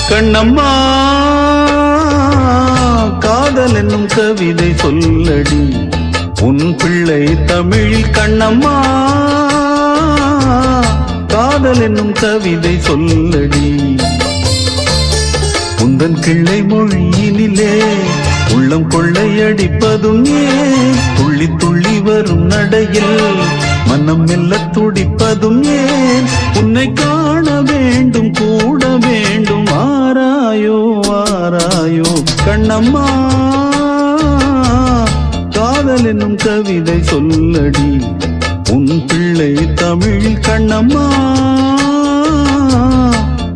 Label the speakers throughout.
Speaker 1: கண்ணம்மா காதல் என்னும் கவிதை சொல்லடி உன் பிள்ளை தமிழில் கண்ணம்மா காதல் என்னும் கவிதை சொல்லடி உந்தன் கிள்ளை மொழியினிலே உள்ளம் கொள்ளையடிப்பதும் ஏன் துள்ளி துள்ளி வரும் நடையில் மனம் மெல்ல துடிப்பதும் ஏன் உன்னை காண வேண்டும் கூட வேண்டும் ஆராயோ ஆராயோ கண்ணம்மா காதல் என்னும் கவிதை சொல்லடி உன் பிள்ளை தமிழில் கண்ணம்மா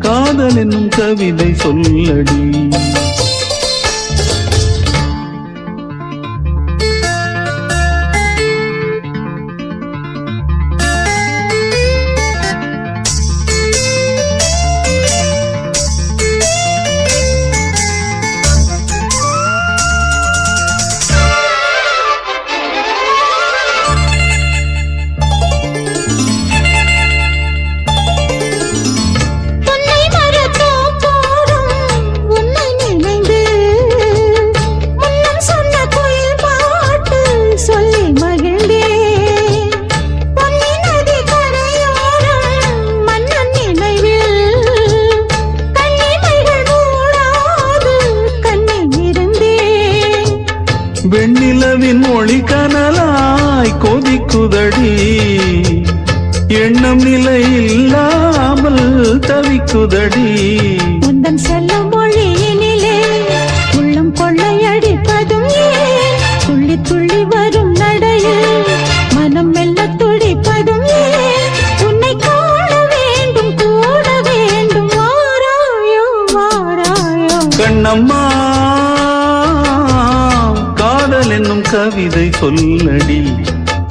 Speaker 1: காதல் என்னும் கவிதை சொல்லடி வெண்ணிலவின் மொழி கனலாய் கொதிக்குதடி எண்ணம் நிலை இல்லாமல் தவிக்குதடி
Speaker 2: உந்தன் செல்ல மொழியினிலே உள்ளம் கொள்ளையடிப்பதும் ஏன் துள்ளி துள்ளி வரும் நடையில் மனம் மெல்ல துடிப்பதும் ஏன் உன்னை காண வேண்டும் கூட வேண்டும் வாராயோ வாராயோ
Speaker 1: கண்ணம்மா என்னும் கவிதை சொல்லடி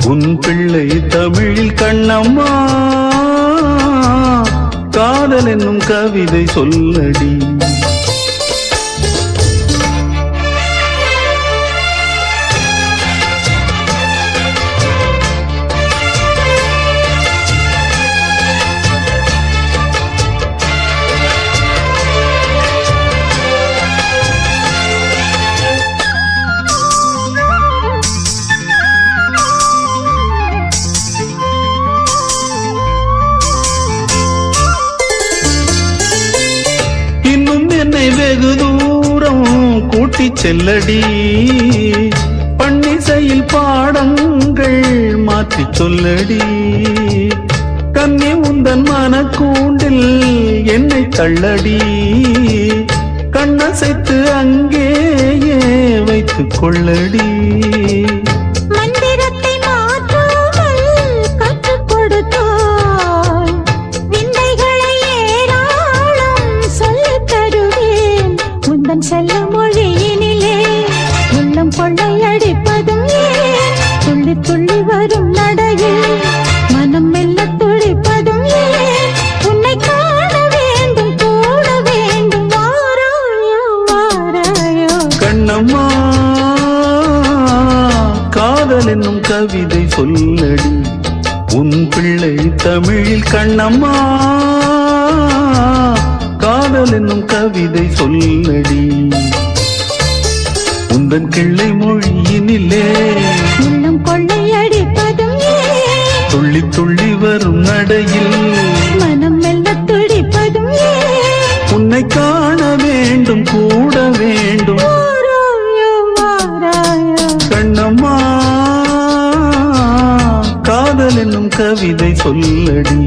Speaker 1: உன் பிள்ளை தமிழில் கண்ணம்மா காதல் என்னும் கவிதை சொல்லடி வெகு தூரம் கூட்டி செல்லடி பன்னிசையில் பாடங்கள் மாற்றி சொல்லடி கண்ணி உந்தன் மனக்கூண்டில் என்னை தள்ளடி கண்ணசைத்து அங்கேயே வைத்துக் கொள்ளடி
Speaker 2: செல்ல மொழியினிலே உள்ளம் கொள்ளையடிப்பதும் ஏன் துள்ளி துள்ளி வரும் நடையில் மனம் மெல்ல துடிப்பதும் ஏன் உன்னை காண வேண்டும் கூட வேண்டும் வாராயோ வாராயோ
Speaker 1: கண்ணம்மா காதல் என்னும் கவிதை சொல்லடி உன் பிள்ளை தமிழில் கண்ணம்மா காதல் என்னும் கவிதை சொல்லடி உந்தன் கிள்ளை மொழியினிலே
Speaker 2: உள்ளம் கொள்ளையடிப்பதும் ஏன்
Speaker 1: துள்ளி துள்ளி வரும் நடையில்
Speaker 2: மனம் மெல்ல துடிப்பதும் ஏன்
Speaker 1: உன்னை காண வேண்டும் கூட வேண்டும்
Speaker 2: வாராயோ வாராயோ
Speaker 1: கண்ணம்மா காதல் என்னும் கவிதை சொல்லடி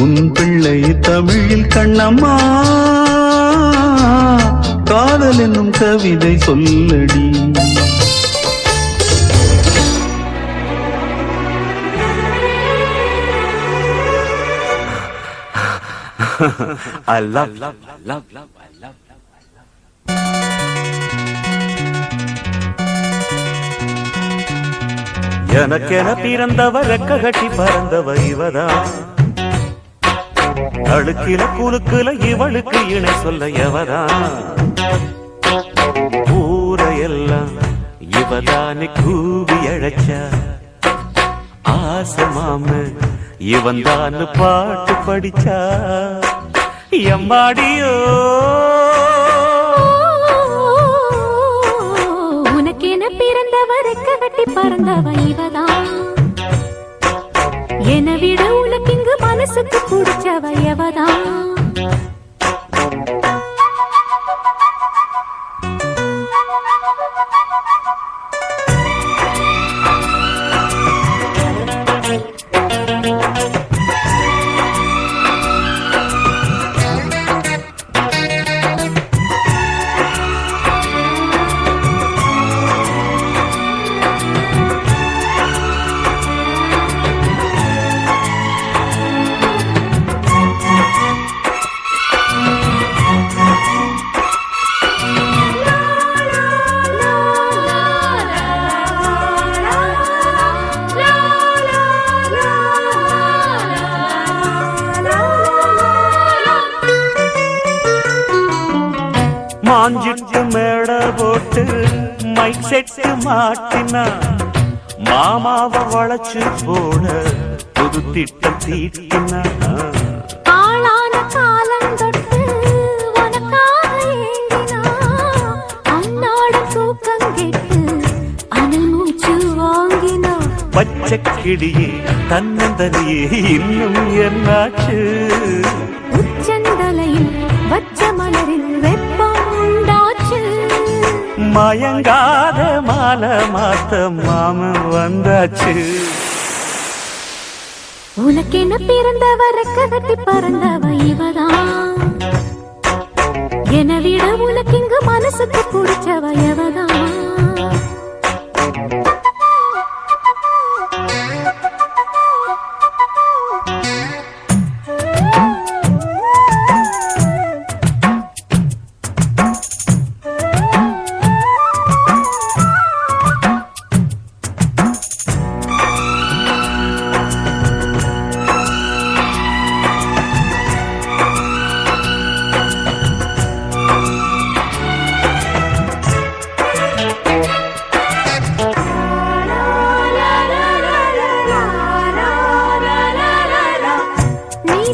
Speaker 1: உன் பிள்ளை தமிழில் கண்ணம்மா காதல் என்னும் கவிதை சொல்லடி
Speaker 3: I love, love, love, love, I love. எனக்கென பிறந்தவ ரெக்க கட்டி பறந்தவ இவதான் அழுக்கில குலுக்குல இவளுக்கு இணை சொல்ல எவதான் ஊரையெல்லாம் இவதானே கூவி அழைச்சா ஆசை மாம இவன் தான் பாட்டு படிச்சா எம்மாடியோ
Speaker 2: உனக்கென பிறந்தவருக்கு கட்டி பறந்தவ இவதான். என விட உனக்கு இங்கு மனசுக்கு பிடிச்சவ எவதான்.
Speaker 3: மாஞ்சிட்டு மேட போட்டு மைக் செட்டு மாட்டினா மாமாவை வளைச்சு போட புது திட்டம் தீட்டினா
Speaker 2: ஆளான காலம் தொட்டு உனக்காக ஏங்கினா அன்னாட தூக்கம் கெட்டு அனல் மூச்சு வாங்கினா
Speaker 3: பச்சை கிளியே தன்னந்தனியே இன்னும் என்னாச்சு
Speaker 2: உச்சந்தலையில் வச்ச மலரில் வெப்பம் உண்டாச்சு
Speaker 3: மயங்காத மாலை மாத்த மாமன் வந்தாச்சு
Speaker 2: உனக்கென பிறந்தவருக்கு கட்டி பறந்தவ இவதான். என விட உனக்கு இங்கு மனசுக்கு பிடிச்சவ எவதான்.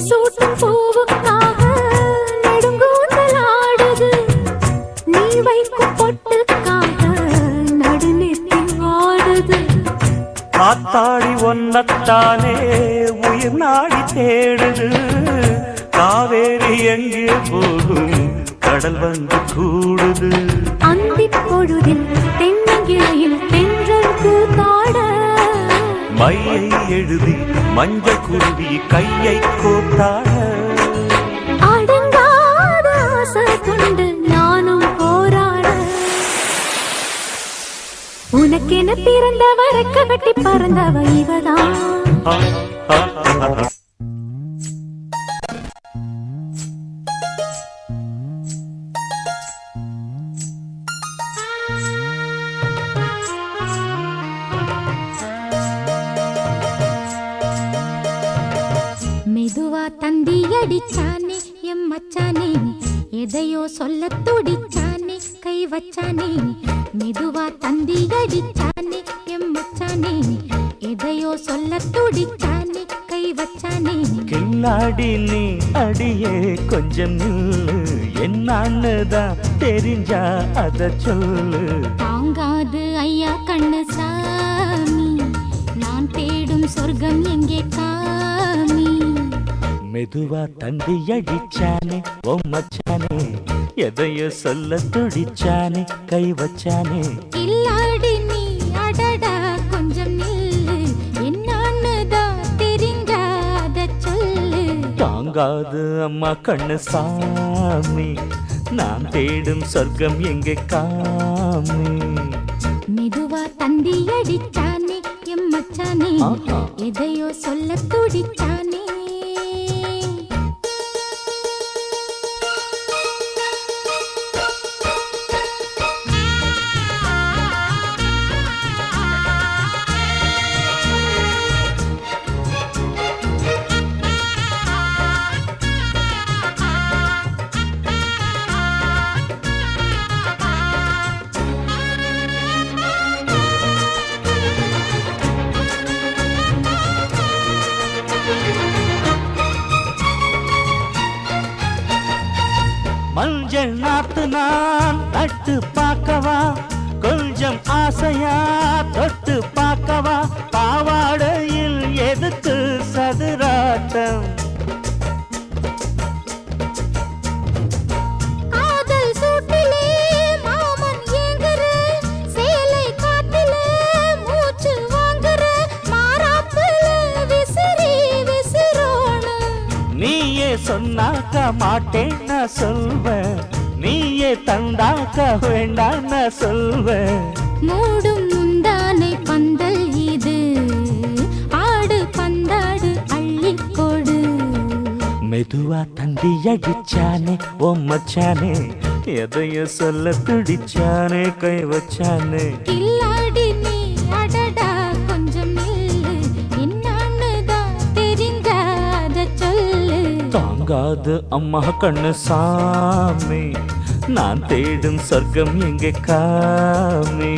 Speaker 2: சூட்டும் பூவுக்காக நெடுங்கூந்தல் ஆடுது. நீ வைக்கும் பொட்டுக்காக நடுநெத்தி வாடுது.
Speaker 3: காத்தாடி ஒன்னத்தானே உயிர் நாடி தேடுது காவேரி எங்கே போகும் கடல் வந்து கூடுது
Speaker 2: அந்திப் பொழுதில் தென்னங்கிளையில் தென்றல் கூத்தாட
Speaker 3: மையை எழுதி மஞ்சள் குருவி கையை கோத்தாட
Speaker 2: அடங்காத ஆசை கொண்டு நானும் போராட உனக்கென பிறந்தவருக்கு கட்டி பறந்தவ இவதான்.
Speaker 4: மெதுவா தந்தி அடிச்சானே எம் மச்சானே எதையோ சொல்ல துடிச்சானே கை வச்சானே மெதுவா தந்தி அடிச்சானே எம் மச்சானே எதையோ சொல்ல துடிச்சானே கை வச்சானே
Speaker 3: கில்லாடி நீ அடியே கொஞ்சம் நில்லு என்னான்னுதான் தெரிஞ்சா அத சொல்லு
Speaker 4: தாங்காது ஐயா கண்ணு சாமி நான் தேடும் சொர்க்கம் எங்கே காமி
Speaker 3: மெதுவா தந்தி அடிச்சானே ஓ மச்சானே எதையோ சொல்ல துடிச்சானே கை வச்சானே
Speaker 4: இல்லாடி நீ அடடா கொஞ்சம் நில்லு என்னான்னுதான் தெரிஞ்சாத சொல்லு
Speaker 3: தாங்காது அம்மா கண்ணு சாமி நான் தேடும் சொர்க்கம் எங்கே காமி
Speaker 4: மெதுவா தந்தி அடிச்சானே எம் மச்சானே எதையோ சொல்ல துடிச்சானே
Speaker 3: நாத்து நான் நட்டு பார்க்கவா கொஞ்சம் ஆசையா தொட்டு பார்க்கவா பாவாடையில் எதுக்கு சதுராட்டம்
Speaker 4: காதல் சூட்டிலே மாமன் ஏங்குற சேலை காட்டிலே மூச்சு வாங்குற மாறாப்புல விசிறி விசிறோணும்
Speaker 3: நீயே சொன்னாக்க மாட்டேன் நான் சொல்வேன் நீயே தந்தாக்க வேண்டாம் நான் சொல்வேன்
Speaker 4: மூடும் முந்தானை பந்தல் இது ஆடு பந்தாடு அள்ளிக்கொடு
Speaker 3: மெதுவா தந்தி அடிச்சானே ஓ மச்சானே எதையும் சொல்ல துடிச்சானே கை வச்சானே
Speaker 4: கில்லாடி நீ அடடா கொஞ்சம் நில்லு என்னான்னு தான் தெரிஞ்சாத சொல்லு
Speaker 3: தாங்காது அம்மா கண்ணு சாமி நான் தேடும் சொர்க்கம் எங்கே காமி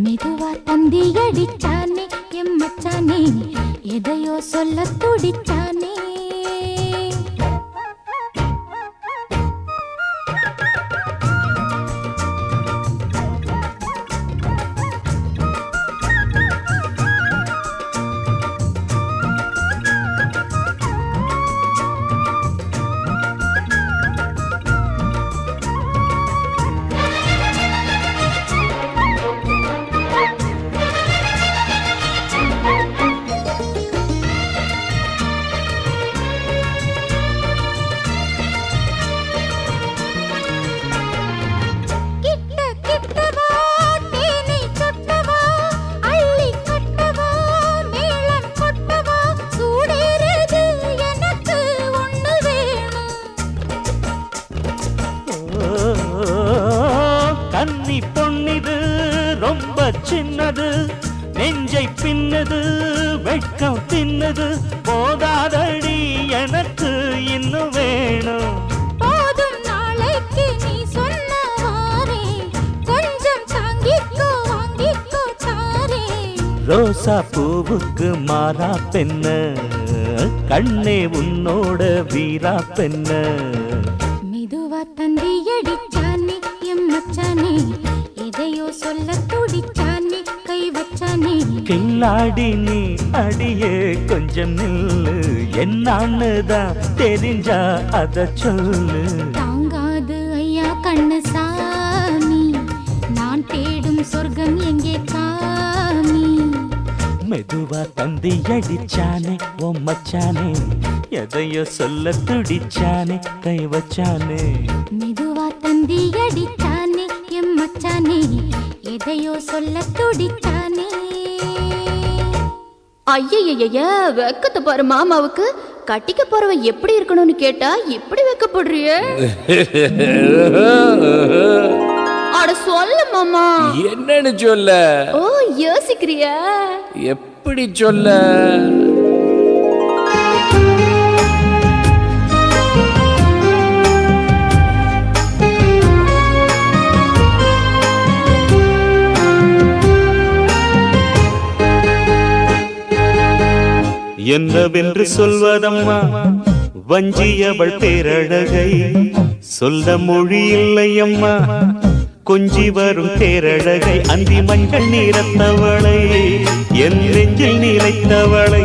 Speaker 4: மெதுவா தந்தி அடிச்சானே எம் மச்சானே எதையோ சொல்ல துடிச்சானே
Speaker 3: கன்னி பொன்னிது ரொம்ப சின்னது நெஞ்சை பின்னது வெட்கம் தின்னது போதாதடி எனக்கு இன்னும் வேணும்
Speaker 4: போதும் நாளைக்கு நீ சொன்னவாரே கொஞ்சம் தாங்கிக்கோ வாங்கிக்கோ தாரே
Speaker 3: ரோசா பூவுக்கு மாறா பெண்ண கண்ணே உன்னோட வீரா பெண்ண
Speaker 4: மெதுவா தந்தி அடிச்சானே எம் மச்சானே எதையோ சொல்ல துடிச்சானே கை வச்சானே
Speaker 3: கில்லாடி நீ அடியே கொஞ்சம் நில்லு என்னான்னு தான் தெரிஞ்சா அத சொல்லு
Speaker 4: தாங்காது ஐயா கண்ணு சாமி நான் தேடும் சொர்க்கம் எங்கே காமி
Speaker 3: மெதுவா தந்தி அடிச்சானே ஓ மச்சானே எதையோ சொல்ல துடிச்சானே கை வச்சானே
Speaker 4: மெதுவா தந்தி அடிச்சானே எம் மச்சானே எதையோ சொல்ல துடிச்சானே
Speaker 5: ஐயய்ய வெக்கத்தை பாரு மாமாவுக்கு கட்டிக்க போறவ எப்படி இருக்கணும்னு கேட்டா இப்படி வெக்கப்படுறிய அட சொல்ல மாமா
Speaker 6: என்னன்னு சொல்ல
Speaker 5: ஓ யோசிக்கிறியா
Speaker 6: எப்படி சொல்ல
Speaker 3: என்னவென்று சொல்வதம்மா வஞ்சியவள் பேரழகை சொல்ல மொழி இல்லையம்மா கொஞ்சி வரும் பேரழகை அந்தி மஞ்சள் நீரத்தவளை என் நெஞ்சில் நிலைத்தவளை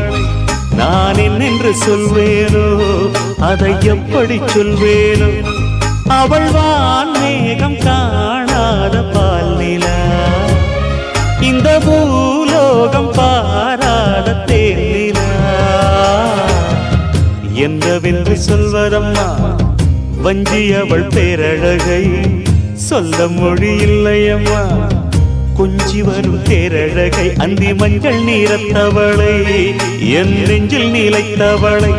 Speaker 3: நான் என்னென்று சொல்வேனோ அதை எப்படி சொல்வேனோ அவள் வான் மேகம் காணாத பால் நிலா இந்த பூலோகம் பாராத தேனிலா என்னவென்று சொல்வதம்மா வஞ்சியவள் பேரழகை சொல்ல மொழி இல்லையம்மா கொஞ்சி வரும் தேரழகை அந்தி மஞ்சள் நீரத்தவளை என் நெஞ்சில் நிலைத்தவளை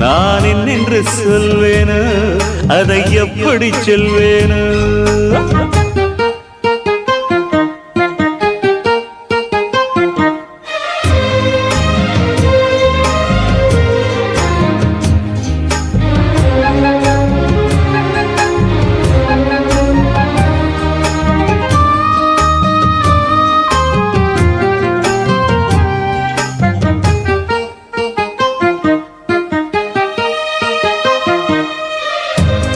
Speaker 3: நான் என்னென்று சொல்வேனோ அதை எப்படி சொல்வேனோ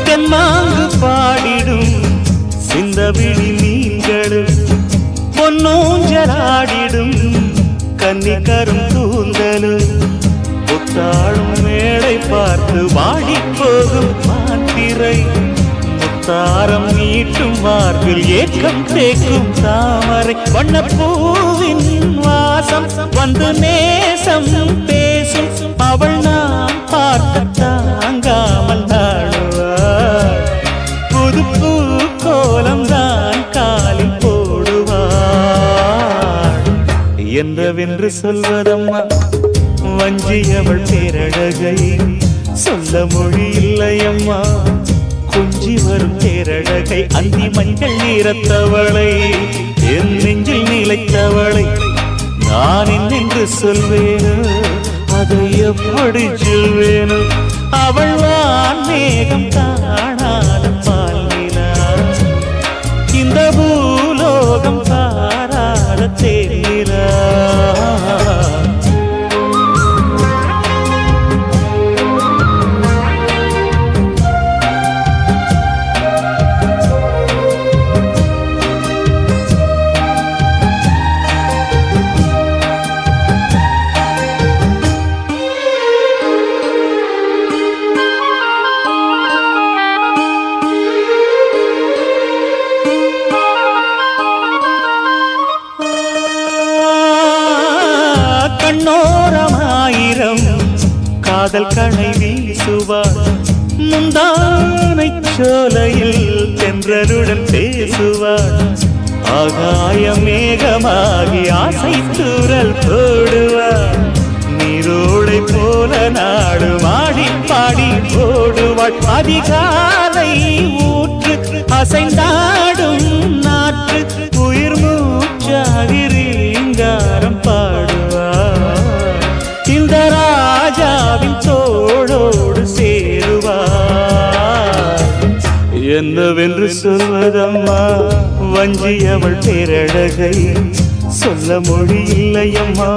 Speaker 3: தென்மாங்கு கன்னி கரும் கூந்தலும் புத்தாளும் மேடை பார்த்து வாடி போகும் மாத்திரை முத்தாரம் நீட்டும் மார்பில் ஏக்கம் தேக்கும் தாமரை வண்ணப்பூவின் வாசம் வந்து நேசம் பேசும் அவள் நான் பார்க்க தாங்காமல் நாடுவாள் புது பூ கோலம் தான் காலில் போடுவாள் என்றவென்று சொல்வதம்மா வஞ்சியவள் பேரழகை சொல்ல மொழி இல்லையம்மா கொஞ்சி வரும் பேரழகை அந்தி மஞ்சள் நீரத்தவளை என் நெஞ்சில் நிலைத்தவளை நான் என்னென்று சொல்வேனோ அதை எப்படி சொல்வேனோ அவள் வான் மேகம் காணாத பாலினா இந்த பூலோகம் காணாத தேனிலா கண்ணோரமாயிரம் காதல் கணை வீசுவார் முந்தானை சோலையில் தென்றருடன் பேசுவார் ஆகாய மேகமாகி ஆசை தூரல் போடுவார் நீரோடை போல நாடு மாடி பாடி போடுவாள் அதிகாலை ஊற்று அசைந்தாடும் நாற்று உயிர் மூச்சாகிறீங்காரம் பாடுவார் இந்த ராஜாவின் தோளோடு சேருவார் என்னவென்று சொல்வதம்மா வஞ்சியவள் பேரழகை சொல்ல மொழி இல்லையம்மா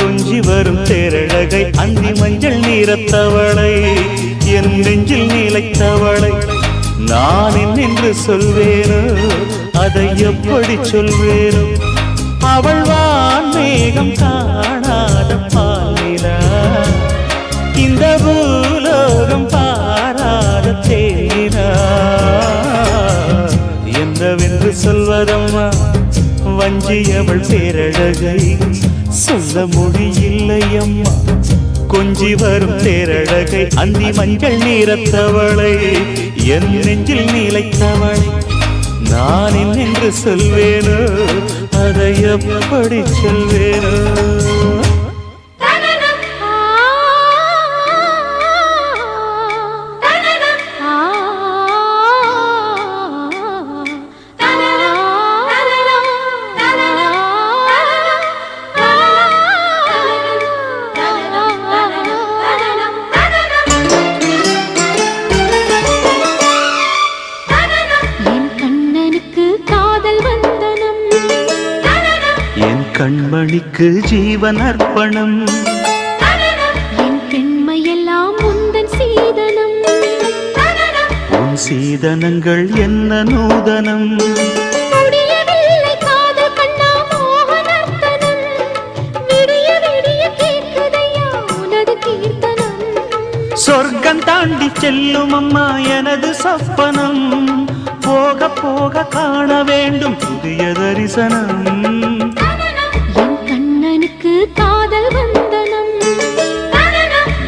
Speaker 3: கொஞ்சி வரும் தேரழகை அந்தி மஞ்சள் நீரத்தவளை என் நெஞ்சில் நிலைத்தவளை நான் என்னென்று சொல்வேனோ அதை எப்படி சொல்வேனோ அவள் வான் மேகம் காணாத பாலினா இந்த பூலோகம் பாராத தேனா என்னவென்று சொல்வதம்மா வஞ்சியவள் பேரழகை சொல்ல மொழி இல்லையம்மா கொஞ்சி வரும் தேரழகை அந்தி மஞ்சள் நீரத்தவளை என் நெஞ்சில் நிலைத்தவளை நான் என்னென்று சொல்வேனோ அதை எப்படி சொல்வேனோ கண்மணிக்கு ஜீவன் அர்ப்பணம்
Speaker 2: என் பெண்மையெல்லாம் உந்தன் சீதனம்
Speaker 3: உன் சீதனங்கள் என்ன நூதனம்
Speaker 2: முடியவில்லை காதல் கண்ணா மோகனர்த்தனம் விடிய விடிய கேட்குதையா உனது கீர்த்தனம்
Speaker 3: சொர்க்கம் தாண்டி செல்லும் அம்மா எனது சொப்பனம் போக போக காண வேண்டும் புதிய தரிசனம்
Speaker 2: காதல் வந்தனம்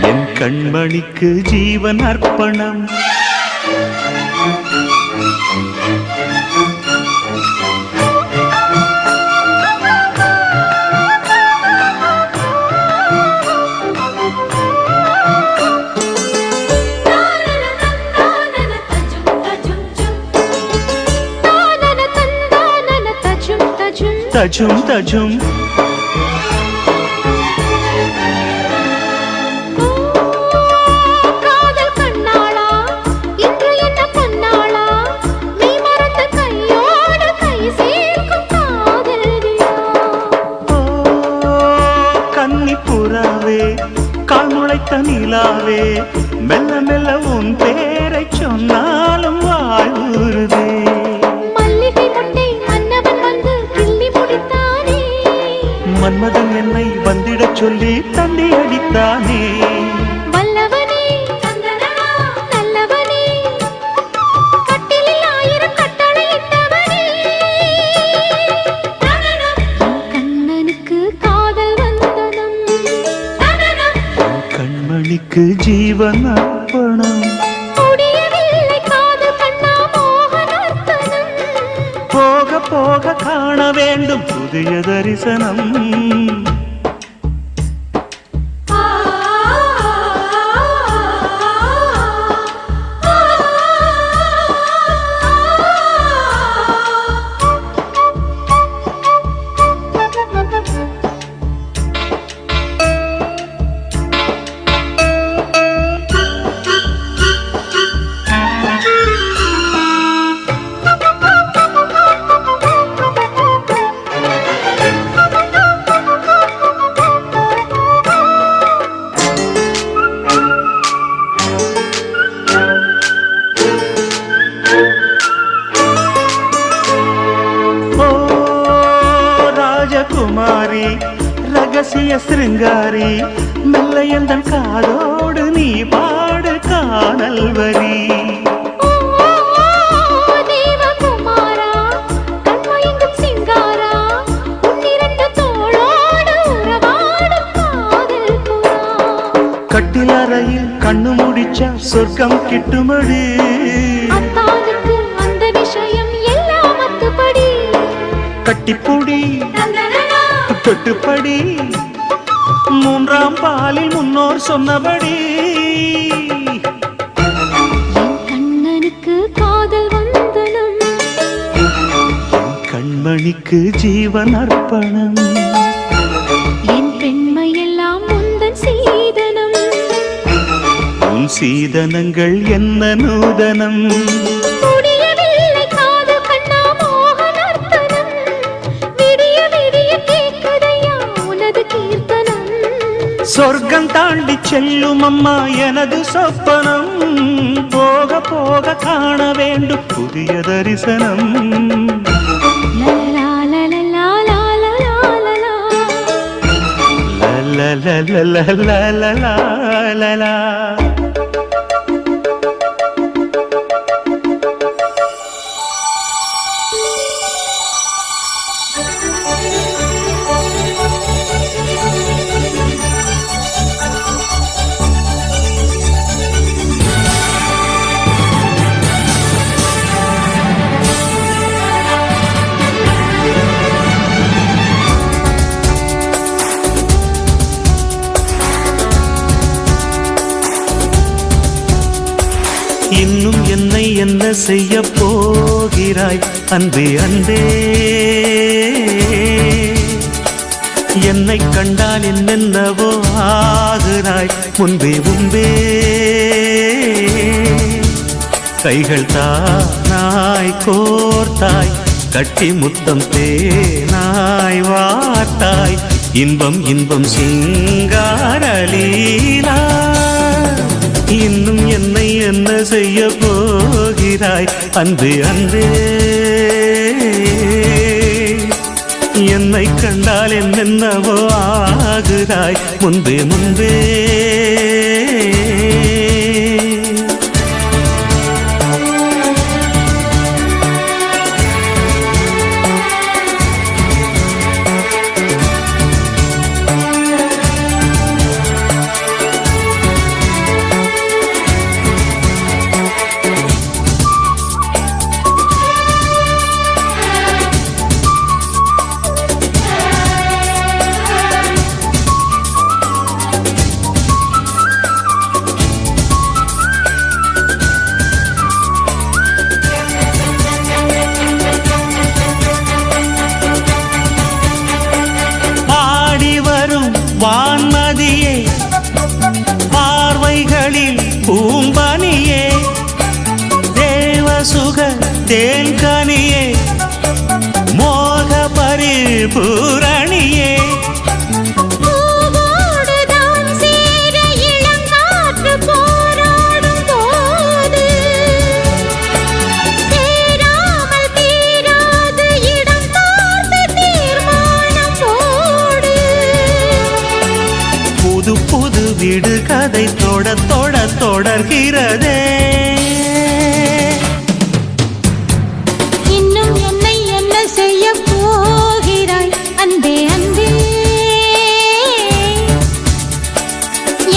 Speaker 3: என் கண்மணிக்கு ஜீவன் அர்ப்பணம் தஜும் தஜும் நிலாவே மெல்ல மெல்ல உன் பேரை சொன்னாலும் வாழ்வுறுதே
Speaker 2: மல்லிகை முட்டை மன்னவன் வந்து கிள்ளி முடித்தானே
Speaker 3: மன்மதன் என்னை வந்திடச் சொல்லி தண்ணி அடித்தானே.
Speaker 2: வல்லவனே நல்லவனே கட்டிலில் 1000 கட்டளையிட்டவனே கண்ணனுக்கு காதல் வந்தனம்
Speaker 3: கண்மணிக்கு ஜீவன் அர்ப்பணம்.
Speaker 2: முடியவில்லை காதல் கண்ணா மோகனர்த்தனம்
Speaker 3: போக போக காண வேண்டும் புதிய தரிசனம். குமாரி ரகசிய சிருங்காரி மெல்ல எந்தன் காதோடு நீ பாடு காணல் வரி.
Speaker 2: தேவகுமாரா கண்மயங்கும் சிங்காரா உன்னிரண்டு தோளோடு உறவாடும் காதல் புறா.
Speaker 3: கட்டிலறையில் கண்ணு முடிச்சா சொர்க்கம் கிட்டுமடி.
Speaker 2: அத்தானுக்கு அந்த விஷயம் எல்லாம் அத்துப்படி.
Speaker 3: கட்டிப்புடி தொட்டுப்படி 3ஆம் பாலில் முன்னோர் சொன்னபடி.
Speaker 2: என் கண்ணனுக்கு காதல் வந்தனம்
Speaker 3: கண்மணிக்கு ஜீவன் அர்ப்பணம்.
Speaker 2: என் பெண்மையெல்லாம் முந்தன் சீதனம்
Speaker 3: உன் சீதனங்கள் என்ன நூதனம்.
Speaker 2: முடியவில்லை காதல் கண்ணா மோகனர்த்தனம் விடிய விடிய கேட்குதையா உனது கீர்த்தனம்.
Speaker 3: சொர்க்கம் தாண்டி செல்லும் அம்மா எனது சொப்பனம். போக போக காண வேண்டும் புதிய தரிசனம்.
Speaker 2: லலலா லலலா லலலா
Speaker 3: லலலா. இன்னும் என்னை என்ன செய்ய போகிறாய் அன்பே அன்பே. என்னை கண்டால் என்னென்னவோ ஆகிறாய் முன்பே முன்பே. கைகள் தானாய் கோர்த்தாய் கட்டி முத்தம் தேனாய் வார்த்தாய். இன்பம் இன்பம் சிங்காரலீலா. இன்னும் என்னை என்ன செய்ய போகிறாய் அன்பே அன்பே. என்னை கண்டால் என்னென்னவோ ஆகிறாய் முன்பே முன்பே. வான்மதியே பார்வைகளில் பூம்பனியே தேவசுக தேன்கனியே மோக பரிபூரணியே. தொடர்கிறதே.
Speaker 4: இன்னும் என்னை என்ன செய்ய போகிறாய் அன்பே அன்பே,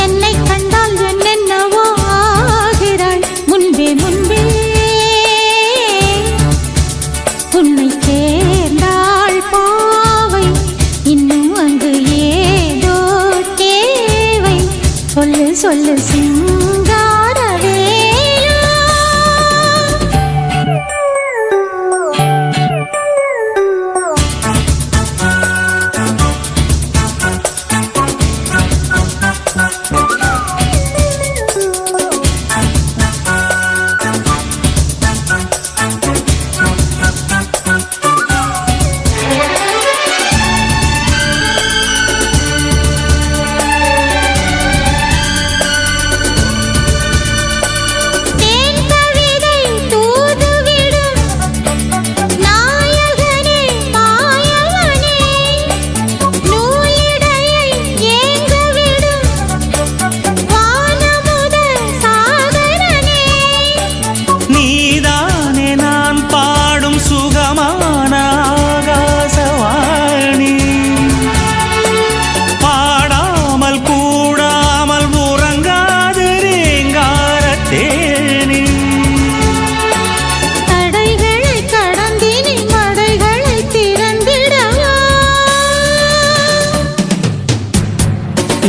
Speaker 4: என்னை கண்டால் என்னென்னவோ ஆகிறாய் முன்பே முன்பே, உன்னை சேர்ந்தாள் பாவை இன்னும் அங்கு ஏதோ தேவை, சொல்லு சொல்லு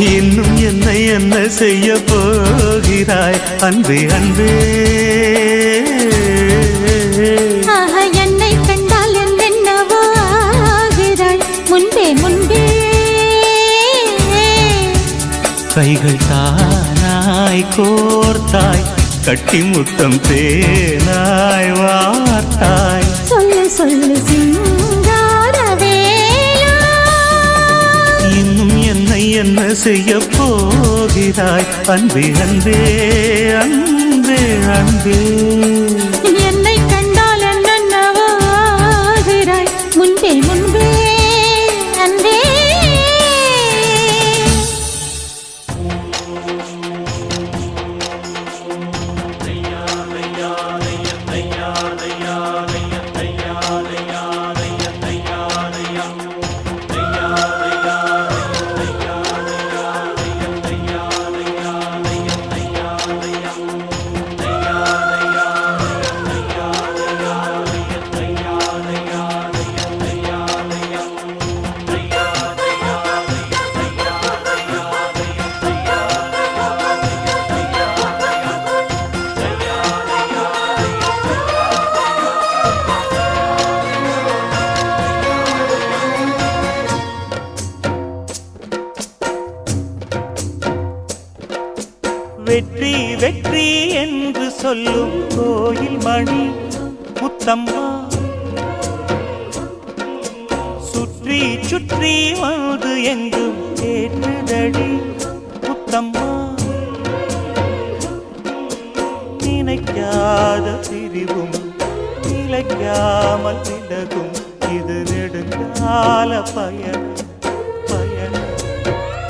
Speaker 3: இன்னும் என்னை என்ன செய்ய போகிறாய் அன்பே அன்பே,
Speaker 4: என்னை கண்டால் என்னென்னவோ ஆகிறாய் முன்பே முன்பே,
Speaker 3: கைகள் தானாய் கோர்த்தாய் கட்டி முத்தம் தேனாய் வார்த்தாய்,
Speaker 4: சொல்லு சொல்லு சிங்காரவேலா,
Speaker 3: இன்னும் என்னை என்ன செய்ய போகிறாய் அன்பே அன்பே அன்பே அன்பே,
Speaker 4: என்னை கண்டால் என்னென்னவோ ஆகிறாய் முன்பே முன்பே அன்பே.
Speaker 3: வெற்றி வெற்றி என்று சொல்லும் கோயில் மணி முத்தம்மா, சுற்றி சுற்றி வந்து எங்கும் கேட்டுதடி முத்தம்மா, நினைக்காத பிரிவும் நிலைக்காமல் விலகும் இது நெடுங்கால பயணம் பயணம்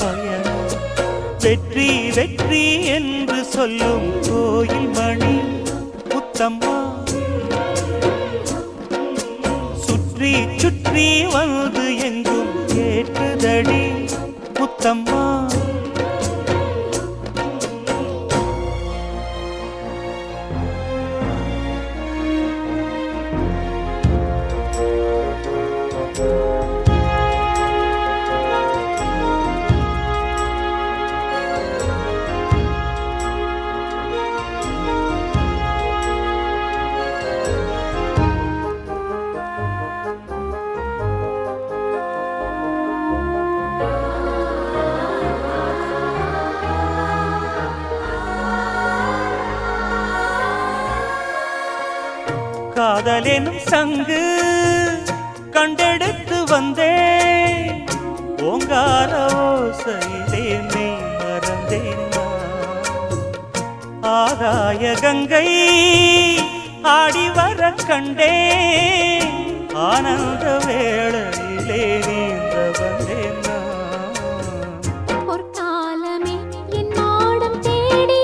Speaker 3: பயணம். வெற்றி வெற்றி என்று சொல்லும் கோயில் மணி முத்தம்மா, சுற்றி சுற்றி வந்து எங்கும் கேட்டுதடி முத்தம்மா, காதலெனும் சங்கு கண்டெடுத்து வந்தேன், ஓங்கார ஓசையிலே மெய் மறந்தேன் நான். ஆகாய கங்கை ஆடி வர கண்டேன், ஆனந்த வேளையிலே நீந்த வந்தேன் நான்.
Speaker 4: பொற்காலமே என் நாடம் தேடி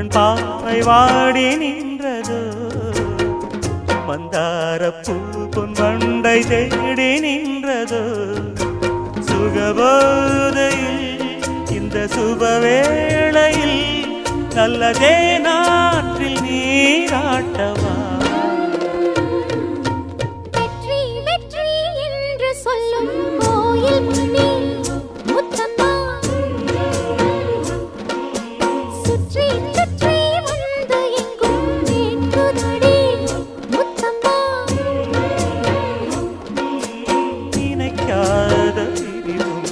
Speaker 3: கண் பாவை வாடி நின்றதோ மந்தார பூ பொன் வண்டை தேடி நின்றதோ சுகபோதையில் இந்த சுபவேளையில் நல்லதே நாற்றில் நீராட்டவா
Speaker 2: வெற்றி வெற்றி என்று சொல்லும் கோயில் மணி முத்தம்மா சுற்றி சுற்றி வந்து எங்கும் வேண்டுதடி முத்தம்மா
Speaker 3: நினைக்காத விரிவும்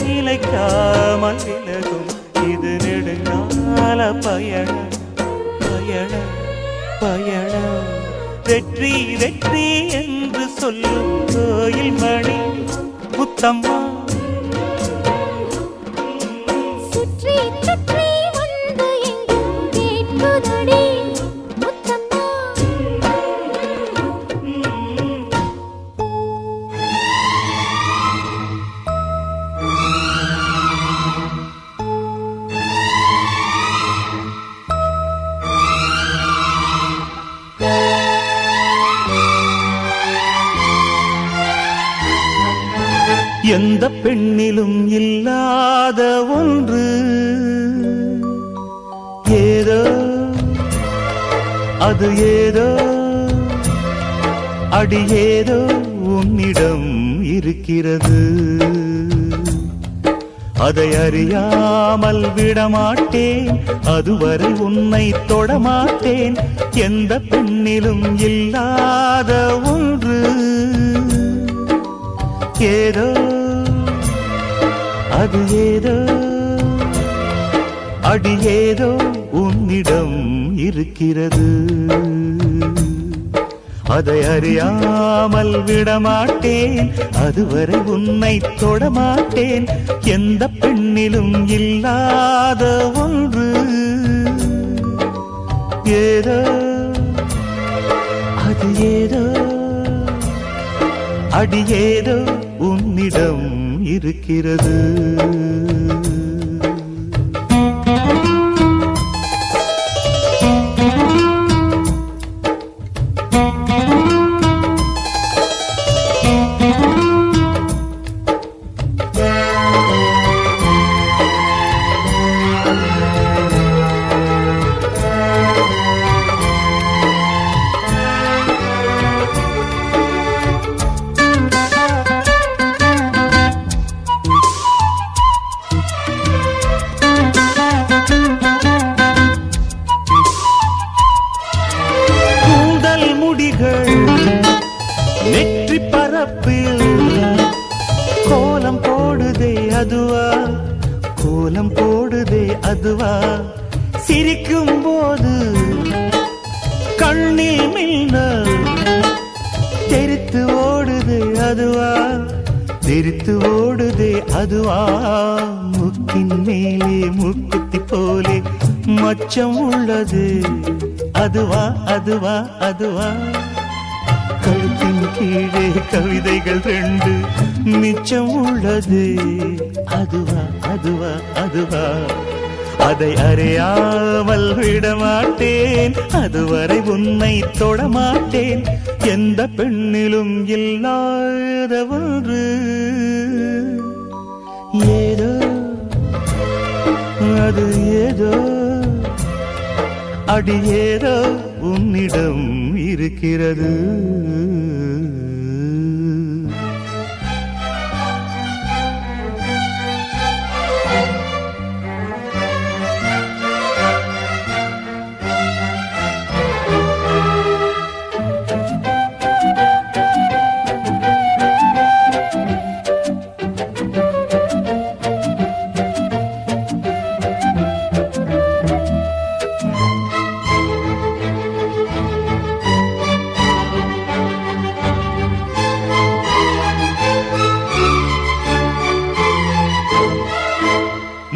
Speaker 3: நிலைக்காமல் விலகும் இது நெடுங்கால பயணம் பயணம் பயணம் வெற்றி வெற்றி என்று சொல்லும் கோயில் மணி முத்தம்மா
Speaker 2: சுற்றி சுற்றி வந்து எங்கும் வேண்டுதடி முத்தம்மா
Speaker 1: எந்த பெண்ணிலும் இல்லாத ஒன்று ஏதோ அது ஏதோ அடி ஏதோ உன்னிடம் இருக்கிறது அதை அறியாமல் விடமாட்டேன் அதுவரை உன்னை தொடமாட்டேன் எந்த பெண்ணிலும் இல்லாத ஒன்று ஏதோ அது ஏதோ அடி ஏதோ உன்னிடம் இருக்கிறது அதை அறியாமல் விடமாட்டேன் அதுவரை உன்னை தொடமாட்டேன் எந்த பெண்ணிலும் இல்லாத ஒன்று ஏதோ அது ஏதோ அடி ஏதோ உன்னிடம் இருக்கிறது நெற்றி பரப்பில் கோலம் போடுதே அதுவா கோலம் போடுதே அதுவா சிரிக்கும் போது கண்ணில் மின்னல் தெரித்து ஓடுதே அதுவா தெரித்து ஓடுதே அதுவா முக்கின் மேலே முக்குத்தி போலே மச்சம் உள்ளது அதுவா அதுவா அதுவா கழுத்தின் கீழே கவிதைகள் ரெண்டு மிச்சம் உள்ளது அதுவா அதுவா அதுவா அதை அறியாமல் விடமாட்டேன் அதுவரை உன்னை தொடமாட்டேன் எந்த பெண்ணிலும் இல்லாத ஒன்று ஏதோ அது ஏதோ அடி ஏதோ உன்னிடம் இருக்கிறது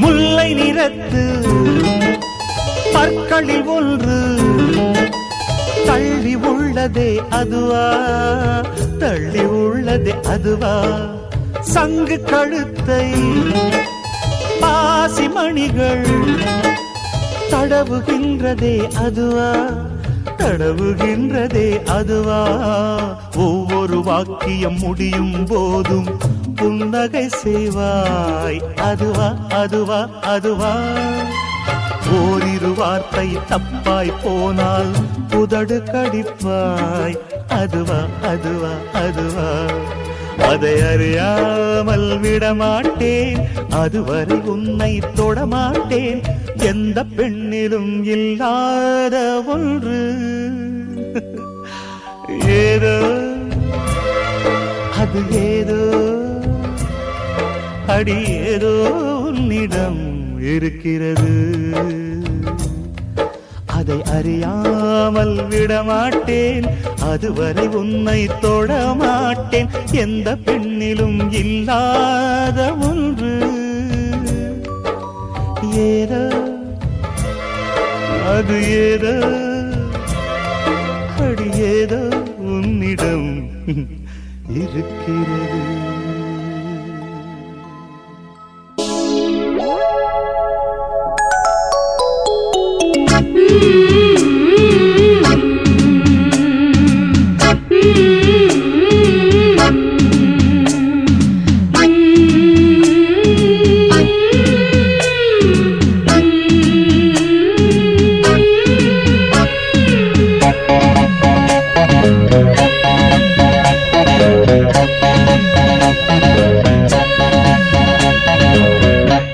Speaker 1: முல்லை நிறத்து பற்களில் ஒன்று தள்ளி உள்ளதே அதுவா தள்ளி உள்ளதே அதுவா சங்கு கழுத்தை பாசி மணிகள்
Speaker 3: தடவுகின்றதே அதுவா தடவுகின்றதே அதுவா ஒவ்வொரு வாக்கியம் முடியும் போதும் புன்னகை செய்வாய் அதுவா அதுவா அதுவா ஓரிரு வார்த்தை தப்பாய் போனால் உதடு கடிப்பாய் அதுவா அதுவா அதுவா அதை அறியாமல் விடமாட்டேன் அதுவரை உன்னை தொடமாட்டேன் எந்த பெண்ணிலும் இல்லாத ஒன்று ஏதோ அது ஏதோ அடி ஏதோ உன்னிடம் இருக்கிறது அதை அறியாமல் விடமாட்டேன் அதுவரை உன்னை தொடமாட்டேன் எந்த பெண்ணிலும் இல்லாத ஒன்று ஏதோ அது ஏதோ அடி ஏதோ உன்னிடம் இருக்கிறது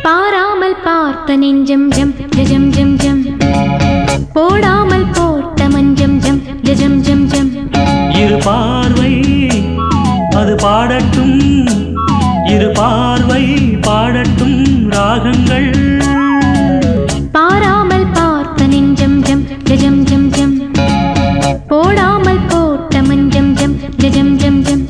Speaker 2: பாராமல் பார்த்த நெஞ்சம் ஜம் ஜம் ஜம் ஜம் போடாமல் போட்ட மஞ்சம் ஜம் ஜம் ஜம் ஜம்
Speaker 1: இரு பார்வை அது பாடட்டும் இரு பார்வை பாடட்டும் ராகங்கள்
Speaker 2: பாராமல் பார்த்த நெஞ்சம் ஜம் ஜம் ஜம் ஜம் போடாமல் போட்ட மஞ்சம் ஜம் ஜம் ஜம் ஜம்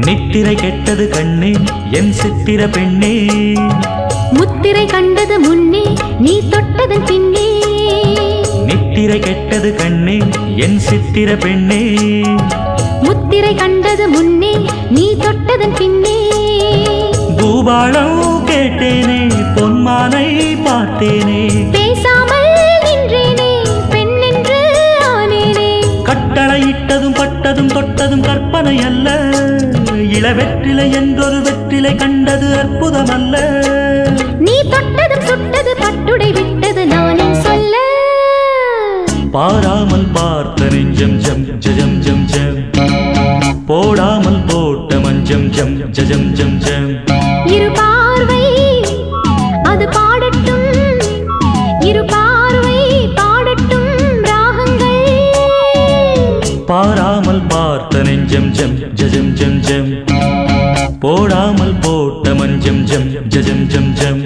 Speaker 1: நித்திரை கெட்டது கண்ணே என் சித்திர பெண்ணே
Speaker 2: முத்திரை கண்டது முன்னே நீ தொட்டதன் பின்னே
Speaker 1: நித்திரை கெட்டது கண்ணே என் சித்திர பெண்ணே
Speaker 2: முத்திரை கண்டது முன்னே நீ தொட்டதன் பின்னே
Speaker 1: பூபாலம் கேட்டேனே பொன்மானை பார்த்தேனே
Speaker 2: பேசாமல் நின்றேனே பெண் என்று ஆனேனே
Speaker 1: கட்டளையிட்டதும் பட்டதும் தொட்டதும் கற்பனை அல்ல இளவெற்றிலை என்றொரு வெற்றிலை கண்டது அற்புதம் அல்ல
Speaker 2: நீ தொட்டதும் சுட்டது பட்டுடை விட்டது நானே சொல்ல
Speaker 1: பாராமல் பார்த்த நெஞ்சம் ஜம் ஜம் ஜம் ஜம் போடாமல் போட்ட மஞ்சம் ஜம் ஜம் ஜம் ஜம்
Speaker 2: இரு பார்வை அது பாடட்டும் இரு பார்வை பாடட்டும் ராகங்கள்
Speaker 1: பாராமல் பார்த்த நெஞ்சம் ஜம் ஜம் ஜம் ஜம் போடாமல் போட்ட மஞ்சம் ஜம் ஜம் ஜம் ஜம்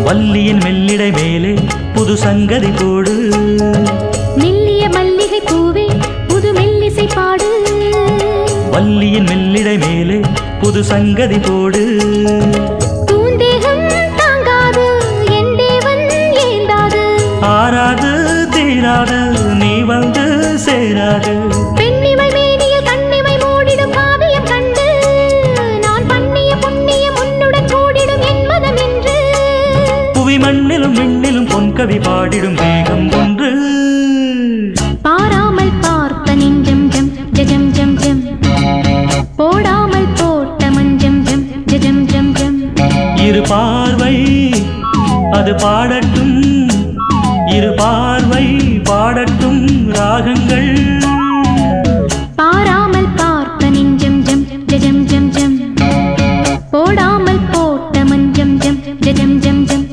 Speaker 1: வள்ளியின் மெல்லிடை மேலே புது சங்கதி போடு
Speaker 2: மெல்லிய மல்லிகை பூவே புது மெல்லிசை பாடு
Speaker 1: வள்ளியின் மெல்லிடை மேலே புது சங்கதி போடு
Speaker 2: பூந்தேகம் தாங்காது என் தேவன் ஏந்தாது
Speaker 1: ஆறாது தீராது நீ வந்து சேராது
Speaker 2: பெண்ணிமை மேனியில் கண்ணிமை மூடிடும் காவியம் கண்டு நான் பண்ணிய புண்ணியம் உன்னுடன் கூடிடும் என் மதம் என்று
Speaker 1: புவி மண்ணிலும் விண்ணிலும் பொன்கவி பாடிடும் வேகம் ஒன்று
Speaker 2: பாராமல் பார்த்த நெஞ்சம் ஜம் ஜம் ஜம் ஜம் போடாமல் போட்ட மஞ்சம் ஜம் ஜம் ஜம் ஜம்
Speaker 1: பாடல் பாடட்டும் இரு பார்வை பாடட்டும் ராகங்கள்
Speaker 2: பாராமல் பார்த்த நெஞ்சம் ஜம் ஜம் ஜம் ஜம் போடாமல் போட்ட மஞ்சம் ஜம் ஜம் ஜம் ஜம்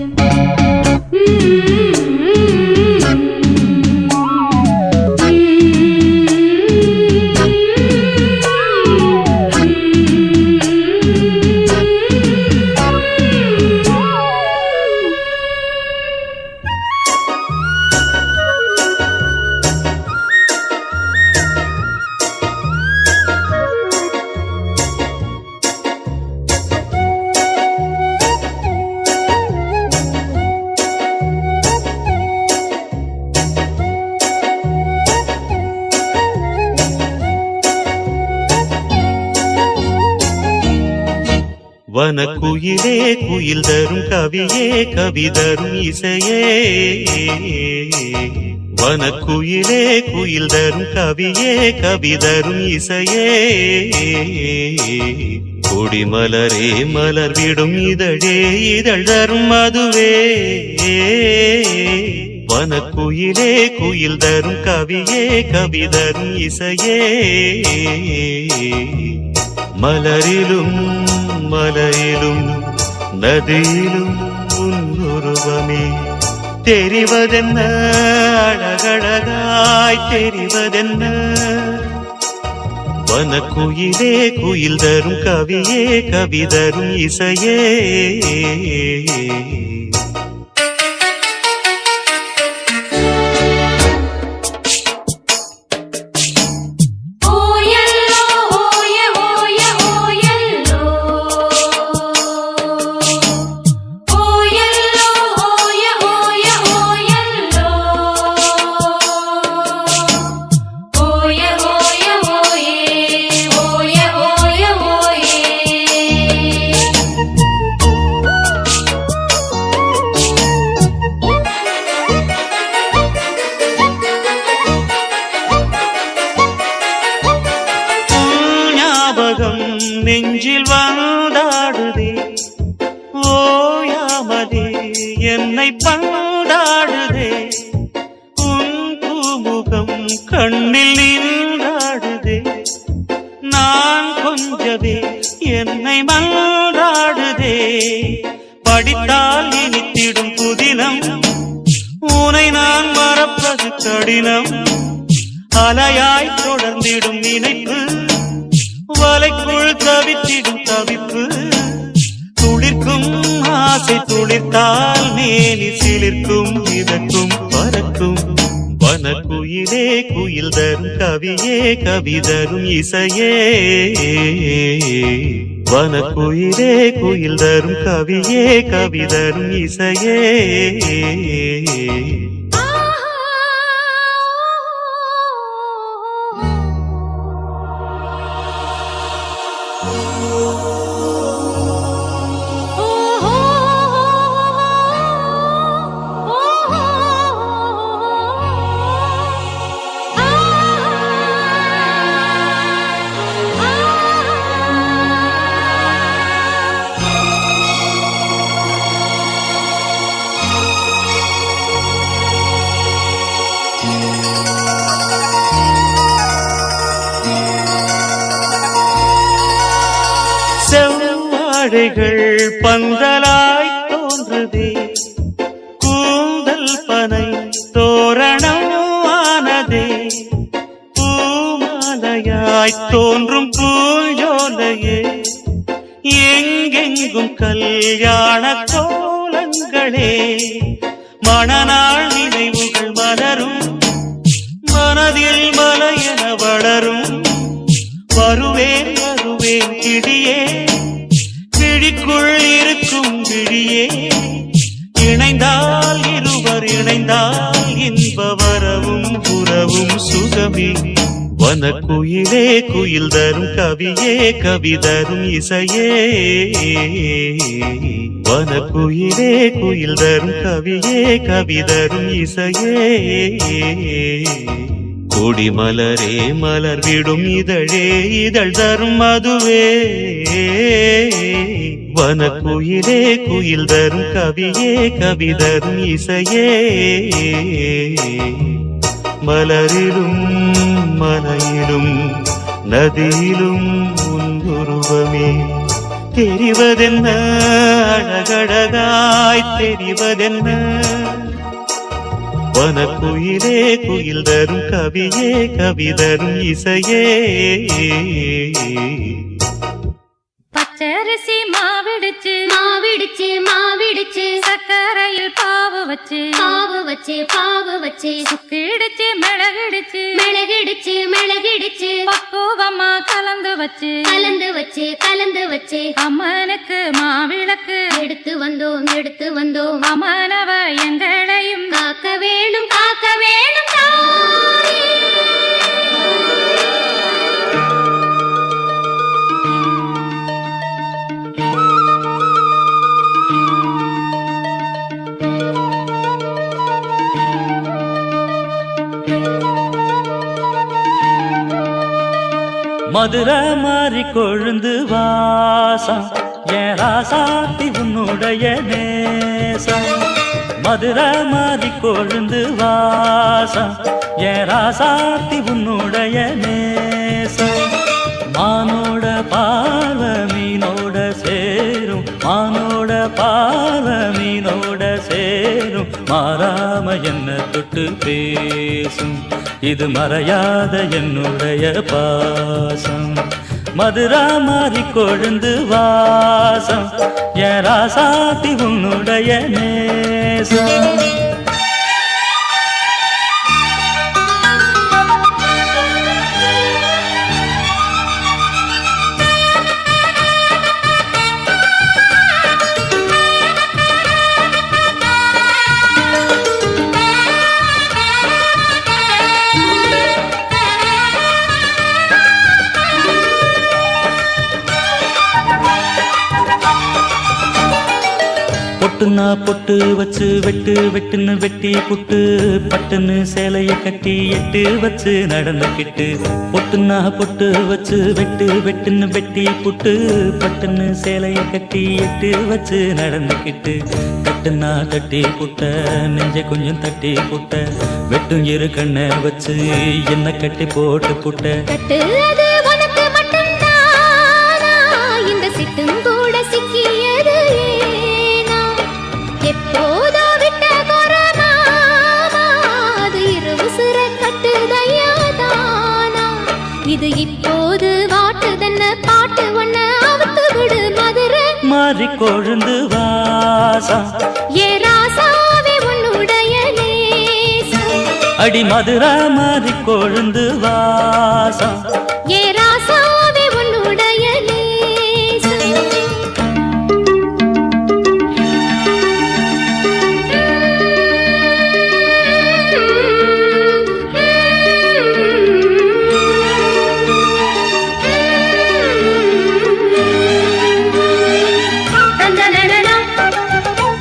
Speaker 3: வனக்குயிலே குயில் தரும் கவியே கவி தரும் இசையே வனக்குயிலே குயில் தரும் கவியே கவி தரும் இசையே கொடிமலரே மலர் விடும் இதழே இதழ் தரும் மதுவே வனக்குயிலே குயில் தரும் கவியே கவி தரும் இசையே மலரிலும் மலையிலும் நதியிலும் உன்னுருவமே தெரிவதென்ன அழகழகாய் தெரிவதென்ன வனக்குயிலே குயில் தரும் கவியே கவி தரும் இசையே நெஞ்சில் வந்தாடுதே ஓயாமதே என்னை பந்தாடுதே உன் பூமுகம் கண்ணில் நின்றாடுதே நான் கொஞ்சவே என்னை மன்றாடுதே படித்தால் இனித்திடும் புதினம் உனை நான் மறப்பது கடினம் அலையாய் தொடர்ந்திடும் நினைப்பு வலைக்குள் தவித்திடும் தவிப்பு துளிர்க்கும் ஆசை துளிர்த்தால் மேனி சிலிர்க்கும் இதற்கும் பறக்கும் வனக்குயிலே குயில் தரும் கவியே கவி தரும் இசையே வனக்குயிலே குயில் தரும் கவியே கவி தரும் இசையே செவ்வாழைகள் பந்தலாய் தோன்றுதே கூந்தல் பனை தோரணமானதே பூமாலையாய் தோன்றும் பூஞ்சோலையே எங்கெங்கும் கல்யாண கோலங்களே மணநாள் நினைவுகள் மலரும் மனதில் மலையென வளரும் வருவேன் வருவேன் கிடியே கிழிக்குள் இருக்கும் விழியே இணைந்தால் இருவர் இணைந்தால் இன்ப வரவும் புறவும் சுகமே வனக்குயிலே குயில் தரும் கவியே கவி தரும் இசையே வனக்குயிலே குயில் தரும் கவியே கவி தரும் இசையே கொடிமலரே மலர்விடும் இதழே இதழ் தரும் மதுவே வனக்குயிலே குயில் தரும் கவியே கவி தரும் இசையே மலரிலும் மலையிலும் நதியிலும் உன் உருவமே தெரிவதென்ன அழகழகாய் தெரிவதென்ன வனக்குயிலே குயில் தரும் கவியே கவி தரும் இசையே
Speaker 4: பச்சரிசி மாவிடுச்சு
Speaker 2: மாவிடுச்சு மாவிடுச்சு
Speaker 4: சக்கரையில் பாவு வச்சு
Speaker 2: பாவு வச்சு
Speaker 4: சுக்கிடுச்சு மிளகிடுச்சு
Speaker 2: மிளகிடுச்சு மிளகிடுச்சு
Speaker 4: பக்குவமா கலந்து வச்சு
Speaker 2: கலந்து வச்சு
Speaker 4: அம்மனுக்கு மாவிளக்கு
Speaker 2: எடுத்து வந்தோம்
Speaker 4: அம்மனவ எங்களையும்
Speaker 2: காக்க வேணும் தாயே.
Speaker 1: மதுரை மாறி கொழுந்து வாசம் என் ராசாத்தி உன்னுடைய நேசம் மதுரை மாறி கொழுந்து வாசம் என் ராசாத்தி உன்னுடைய நேசம் மானோட பால மீனோட சேரும் மானோட பால மீனோட சேரும் மாறாம என்ன தொட்டு பேசும் இது மறையாத என்னுடைய பாசம் மதுரா மாறி கொழுந்து வாசம் என் ராசாத்தி உன்னுடைய நேசம் பொட்டுன்னா பொட்டு வச்சு வெட்டுன்னு வெட்டி புட்டு பட்டுன்னு சேலைய கட்டி எட்டு வச்சு நடந்துக்கிட்டு பொட்டுன்னா பொட்டு வச்சு வெட்டுன்னு வெட்டி புட்டு பட்டுன்னு சேலைய கட்டி எட்டு வச்சு நடந்துக்கிட்டு கட்டுன்னா கட்டி புட்ட நெஞ்ச கொஞ்சம் தட்டி புட்ட வெட்டும் இரு கண்ணை வச்சு என்ன கட்டி போட்டு புட்ட
Speaker 2: கட்டு அது உனக்கு மட்டும்தானா இந்த சிட்டும் கூட சிக்கியது ஏனா எப்போதோ விட்ட கொரமாமா அது இருவுசுர கட்டுதையாதானா இது இப்போது வாட்டுதன்ன பாட்டு ஒன்ன அவுத்து விடு மதுரை
Speaker 1: மாறி கொழுந்து வாசம்
Speaker 2: ஏ ராசாவே உன்னுடைய நேசம்
Speaker 1: அடி மதுரா மாறி கொழுந்து வாசம்
Speaker 2: ஏ ராசாவே உன்னுடைய நேசம் தந்தனனனா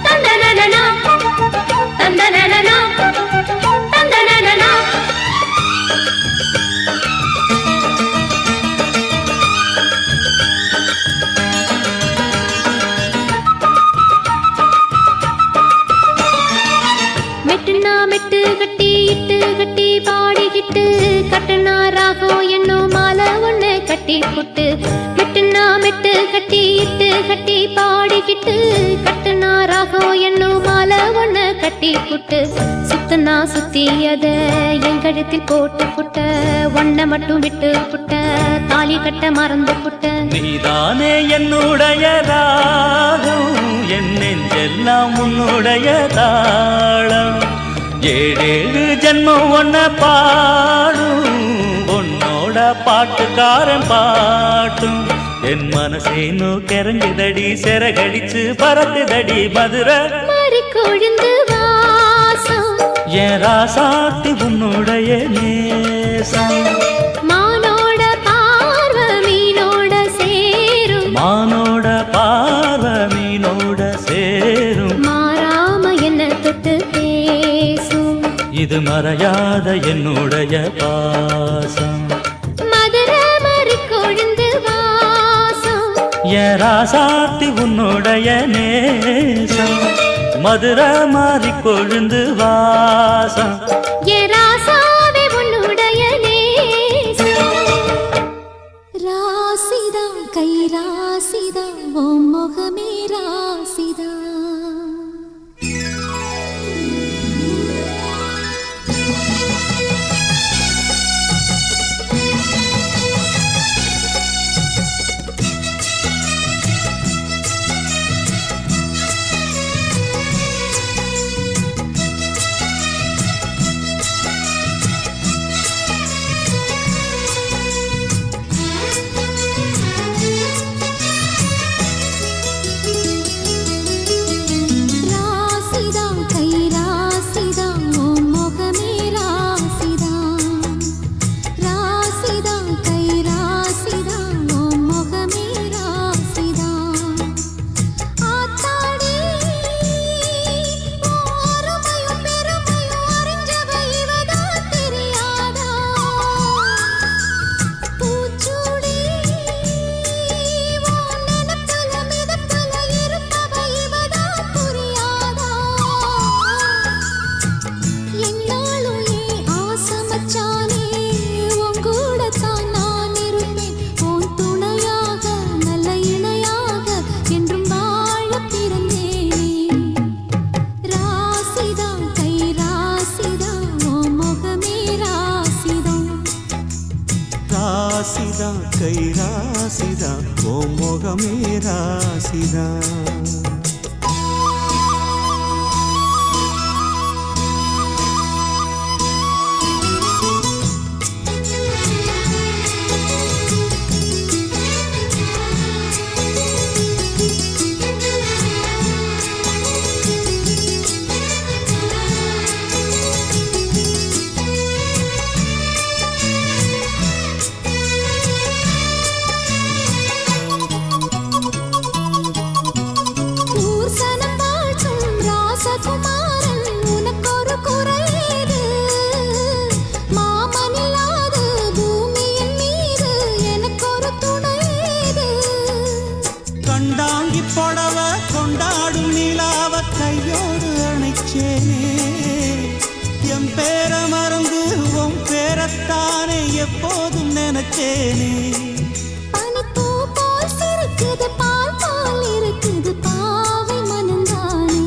Speaker 2: தந்தனனனா தந்தனனனா தந்தனனனா மெட்டுனா மெட்டு கட்டி இட்டு கட்டி பாடிக்கிட்டு கட்டுனா ராகம் என்னும் மாலை ஒண்ணு கட்டி புட்டு மெட்டுனா மெட்டு கட்டி இட்டு கட்டி பாடிக்கிட்டு கட்டுனா ராகம் என்னும் மாலை ஒண்ணு கட்டி புட்டு சுத்தனா சுத்தி அத என் கழுத்தில் போட்டு புட்ட ஒன்ன மட்டும் விட்டு புட்ட தாலி கட்ட மறந்து புட்ட
Speaker 1: நீதானே என்னுடைய ராகம் என் நெஞ்செல்லாம் உன்னுடைய தாளம் ஏழேழு ஜென்மம் ஒன்ன பாடும் உன்னோட பாட்டுக்காரன் பாட்டும் என் மனசேனோ கிறங்குதடி சிறகடிச்சு பறக்குதடி மதுரை
Speaker 2: மாறி கொழுந்து வாசம்
Speaker 1: என் ராசாத்தி உன்னுடைய நேசம்
Speaker 2: மானோட பார்வை மீனோட சேரும்
Speaker 1: மானோட பார்வை மீனோட சேரும்
Speaker 2: மாறாம என்ன தொட்டு பேசும்
Speaker 1: இது மறையாத என்னுடைய பாசம்
Speaker 2: மதுரை மறி கொழுந்து வாசம்
Speaker 1: என் ராசாத்தி உன்னுடைய நேசம் மதுரை மாறி கொழுந்து வாசம்
Speaker 2: என் ராசாவே உன்னுடைய நேசம்
Speaker 4: ராசிதா கை ராசிதா ஓ முகமே ராசிதா
Speaker 3: ராசிதா கை ராசிதா ஓ முகமே ராசிதா கண்டாங்கி புடவ கொண்டாடும் நிலாவ கையோடு அணைச்சேனே என் பேர மறந்து உன் பேரத்தானே எப்போதும் நினைச்சேனே
Speaker 4: பனிப்பூ போல் சிரிக்குது பால் போல் இருக்குது பாவை மனந்தானே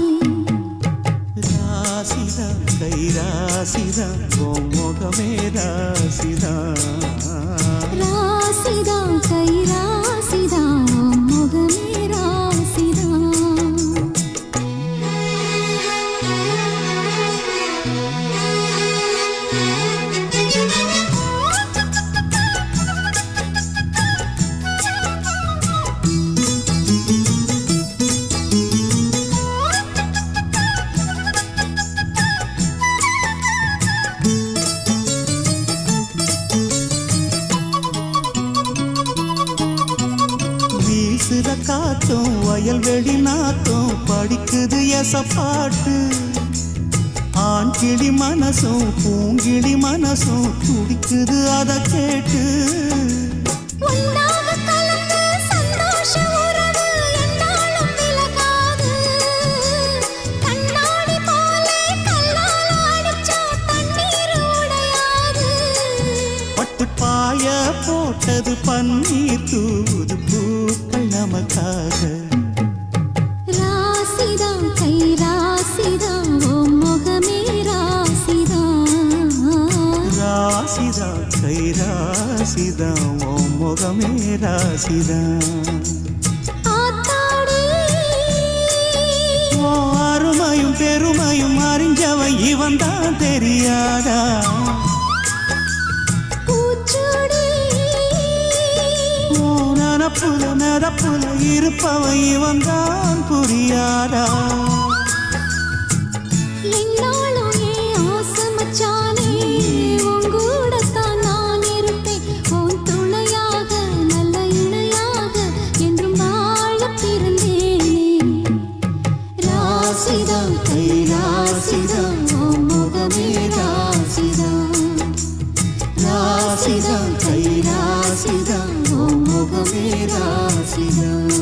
Speaker 3: ராசிதா கை ராசிதா ஓ முகமே ராசிதா
Speaker 4: ராசிதா கை ராசிதா ஓ முகமே ராசிதா
Speaker 3: வீசுற காத்தும் வயல்வெளி நாத்தும் படிக்குது எசப்பாட்டு ஆண் கிளி மனசும் பூங்கிளி மனசும் துடிக்குது அதை கேட்டு
Speaker 4: உன்னாக கலந்து சந்தோஷ உறவு என்னாலும் விலகாது கண்ணாடி போலே கல்லால் அடிச்சா தண்ணீர் உடையாது
Speaker 3: பட்டு பாய போட்டது பன்னீர் தூது பூக்கள் நமக்காக
Speaker 4: ராசிதா கை ராசிதா ஓ முகமே ராசிதா
Speaker 3: ராசிதா கை ராசிதா ஓ முகமே ராசிதா
Speaker 4: ஆத்தாடி
Speaker 3: ஓ அருமையும் பெருமையும் அறிஞ்சவன் இவன் தான் தெரியாதா
Speaker 4: பூச்சூடி
Speaker 3: ஓ நனப்புல நடப்புல இருப்பவன் இவன் தான் புரியாதா
Speaker 4: என்னாலும் ஏன் ஆசை மச்சானே உன் கூடத்தான் நான் இருப்பேன் உன் துணையாக நல்ல இணையாக என்றும் வாழ பிறந்தேனே ராசிதா கை ராசிதா ஓ முகமே ராசிதா ராசிதான்